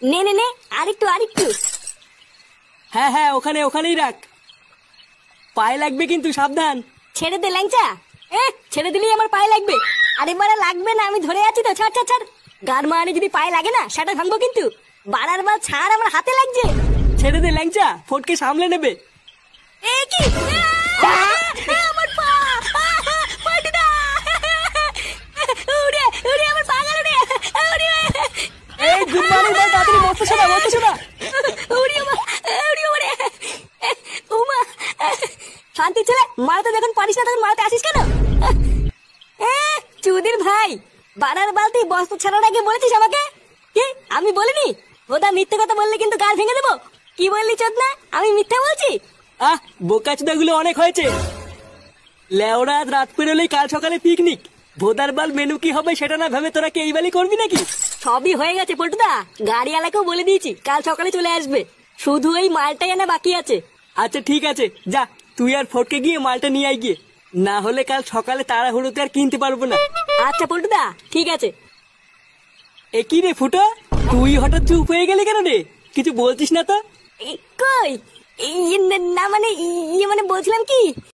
নে নে নে, আরেকটু আরেকটু। হ্যাঁ হ্যাঁ, ওখানে ওখানেই রাখ। পায়ে লাগবে কিন্তু, সাবধান। ছেড়ে দে ল্যাংচা। ছেড়ে দিলেই আমার পায়ে লাগবে। আরে বাড়া লাগবে না, আমি ধরে আছি তো, ছাড় ছাড় ছাড়। গার মারানি যদি পায়ে লাগে না সেটা ভাঙবো কিন্তু। বাড়ার বার ছাড়, আমার হাতে লাগছে। ছেড়ে দে ল্যাংচা, ফটকে সামলে নেবে। এ কি আমার পা, পাটিদা উড়ে উড়ে আমার পা গেল রে। উড়ে এই গুড মর্নিং ভাই, তাড়াতাড়ি মরতে শোনা, মরতে শোনা। উড়ে উড়ে উড়ে উমা। শান্তি ছেলে, মারতে যখন পারিস না তখন মারতে আসিস কেন? চুদির ভাই, বানার বালতি বস্তা ছাড়ার আগে বলেছিস আমাকে? কি আমি বলিনি? ওটা মিথ্যে কথা বললে কিন্তু গাল ভেঙে দেবো। কি বললি চোদনা, আমি মিথ্যা বলছি? বোকাচোদা গুলো অনেক হয়েছে। লেওরা রাত পেরোলেই কাল সকালে পিকনিক। ভোদার বাল মেনু কি হবে সেটা না ভেবে তোরা কি এই বালি করবি নাকি? সবই হয়ে গেছে পল্টুদা, গাড়িওয়ালাকেও বলে দিয়েছি কাল সকালে চলে আসবে। শুধু এই মালটাই আনা বাকি আছে। আচ্ছা ঠিক আছে, যা তুই আর ফটকে গিয়ে মালটা নিয়ে আয় গিয়ে। না হলে কাল সকালে তাড়াহুড়োতে আর কিনতে পারবো না। আচ্ছা পল্টুদা, ঠিক আছে। এ কি রে ফুটো, তুই হঠাৎ চুপ হয়ে গেলি কেন রে? কিছু বলছিস না তো? কই, না মানে বলছিলাম কি